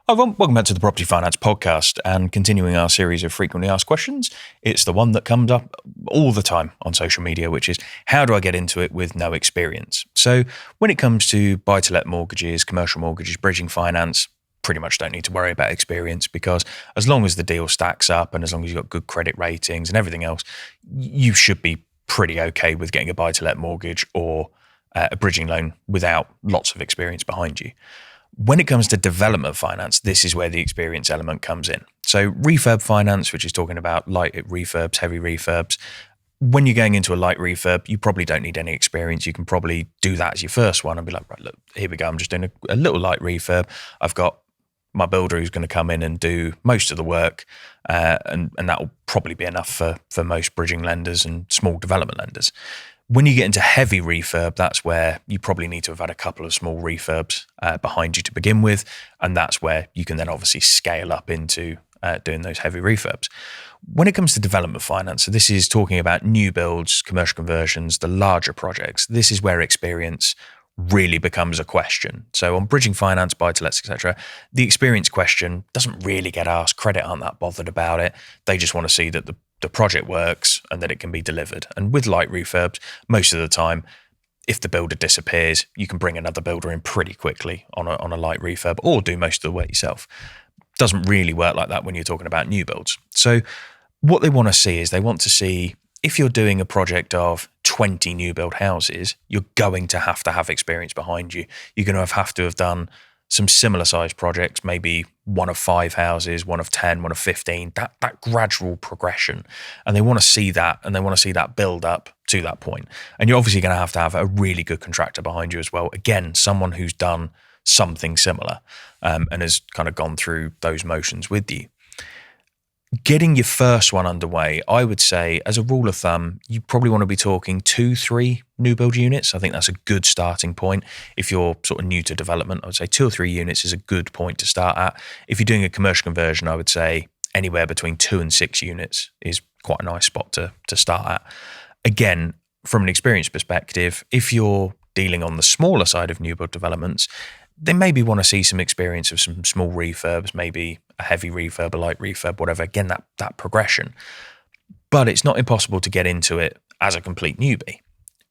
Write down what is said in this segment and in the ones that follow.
Hi everyone, welcome back to the Property Finance Podcast and continuing our series of frequently asked questions. It's the one that comes up all the time on social media, which is how do I get into it with no experience? So when it comes to buy-to-let mortgages, commercial mortgages, bridging finance, pretty much don't need to worry about experience because as long as the deal stacks up and as long as you've got good credit ratings and everything else, you should be pretty okay with getting a buy-to-let mortgage or a bridging loan without lots of experience behind you. When it comes to development finance, this is where the experience element comes in. So refurb finance, which is talking about light refurbs, heavy refurbs. When you're going into a light refurb, you probably don't need any experience. You can probably do that as your first one and be like, right, look, here we go. I'm just doing a little light refurb. I've got my builder who's going to come in and do most of the work. And that will probably be enough for most bridging lenders and small development lenders. When you get into heavy refurb, that's where you probably need to have had a couple of small refurbs behind you to begin with. And that's where you can then obviously scale up into doing those heavy refurbs. When it comes to development finance, so this is talking about new builds, commercial conversions, the larger projects. This is where experience really becomes a question. So on bridging finance, buy-to-lets, etc., the experience question doesn't really get asked. Credit aren't that bothered about it. They just want to see that the project works and that it can be delivered. And with light refurbs, most of the time, if the builder disappears, you can bring another builder in pretty quickly on a light refurb or do most of the work yourself. Doesn't really work like that when you're talking about new builds. So what they want to see is they want to see if you're doing a project of 20 new build houses, you're going to have experience behind you. You're going to have done some similar sized projects, maybe one of 5 houses, one of 10, one of 15, that gradual progression. And they want to see that, and they want to see that build up to that point. And you're obviously going to have a really good contractor behind you as well. Again, someone who's done something similar and has kind of gone through those motions with you. Getting your first one underway, I would say, as a rule of thumb, you probably want to be talking 2-3 new build units. I think that's a good starting point. If you're sort of new to development, I would say 2 or 3 units is a good point to start at. If you're doing a commercial conversion, I would say anywhere between 2 and 6 units is quite a nice spot to start at. Again, from an experience perspective, if you're dealing on the smaller side of new build developments, they maybe want to see some experience of some small refurbs, maybe a heavy refurb, a light refurb, whatever. Again, that progression. But it's not impossible to get into it as a complete newbie.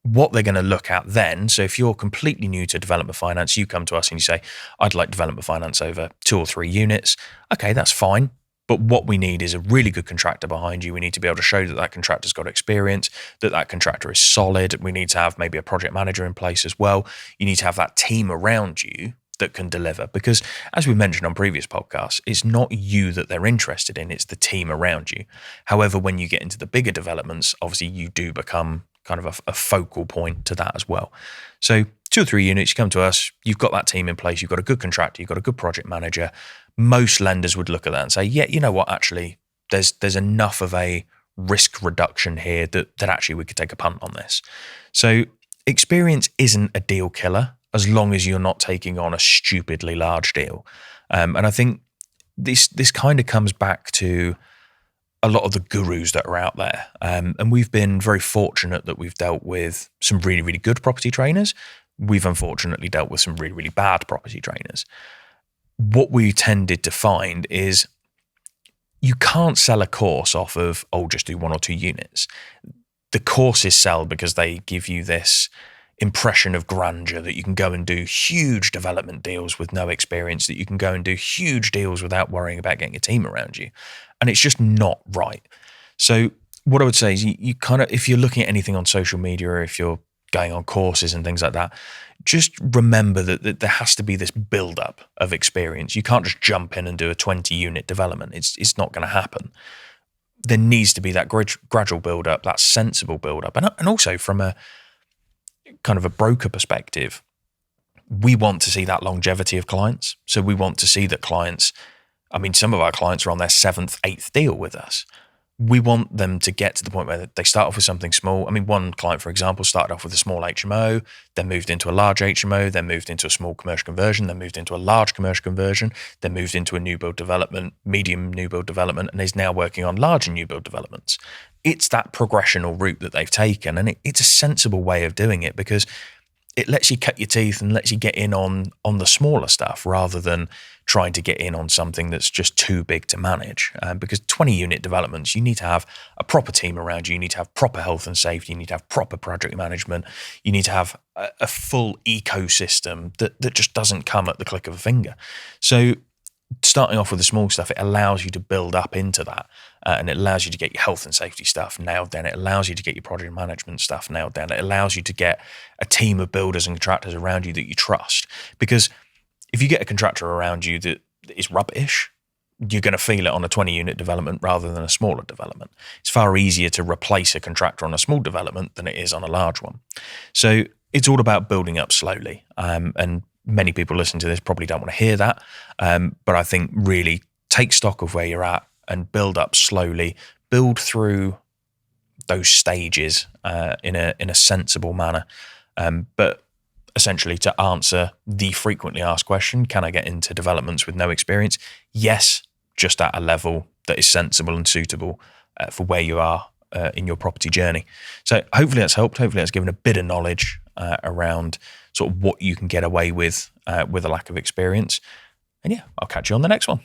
What they're going to look at then, so if you're completely new to development finance, you come to us and you say, I'd like development finance over 2 or 3 units. Okay, that's fine. But what we need is a really good contractor behind you. We need to be able to show that contractor's got experience, that contractor is solid. We need to have maybe a project manager in place as well. You need to have that team around you that can deliver. Because as we mentioned on previous podcasts, it's not you that they're interested in, it's the team around you. However, when you get into the bigger developments, obviously you do become kind of a focal point to that as well. So 2 or 3 units, you come to us, you've got that team in place, you've got a good contractor, you've got a good project manager. Most lenders would look at that and say, yeah, you know what, actually, there's enough of a risk reduction here that actually we could take a punt on this. So experience isn't a deal killer as long as you're not taking on a stupidly large deal. And I think this kind of comes back to a lot of the gurus that are out there. And we've been very fortunate that we've dealt with some really, really good property trainers. We've unfortunately dealt with some really, really bad property trainers. What we tended to find is you can't sell a course off of, just do 1 or 2 units. The courses sell because they give you this impression of grandeur that you can go and do huge development deals with no experience, that you can go and do huge deals without worrying about getting a team around you. And it's just not right. So what I would say is you kind of, if you're looking at anything on social media or if you're going on courses and things like that, just remember that there has to be this build-up of experience. You can't just jump in and do a 20-unit development. It's not going to happen. There needs to be that gradual build-up, that sensible build-up. And also from a kind of a broker perspective, we want to see that longevity of clients. So we want to see that clients, some of our clients are on their 7th, 8th deal with us. We want them to get to the point where they start off with something small. One client, for example, started off with a small HMO, then moved into a large HMO, then moved into a small commercial conversion, then moved into a large commercial conversion, then moved into a new build development, medium new build development, and is now working on larger new build developments. It's that progressional route that they've taken, and it's a sensible way of doing it because it lets you cut your teeth and lets you get in on the smaller stuff rather than trying to get in on something that's just too big to manage. Because 20 unit developments, you need to have a proper team around you. You need to have proper health and safety. You need to have proper project management. You need to have a full ecosystem that just doesn't come at the click of a finger. So starting off with the small stuff, it allows you to build up into that, and it allows you to get your health and safety stuff nailed down. It allows you to get your project management stuff nailed down. It allows you to get a team of builders and contractors around you that you trust. Because if you get a contractor around you that is rubbish, you're going to feel it on a 20-unit development rather than a smaller development. It's far easier to replace a contractor on a small development than it is on a large one. So it's all about building up slowly, and many people listening to this probably don't want to hear that, but I think really take stock of where you're at and build up slowly. Build through those stages in a sensible manner. But essentially, to answer the frequently asked question, can I get into developments with no experience? Yes, just at a level that is sensible and suitable for where you are in your property journey. So hopefully that's helped. Hopefully that's given a bit of knowledge around sort of what you can get away with a lack of experience. And yeah, I'll catch you on the next one.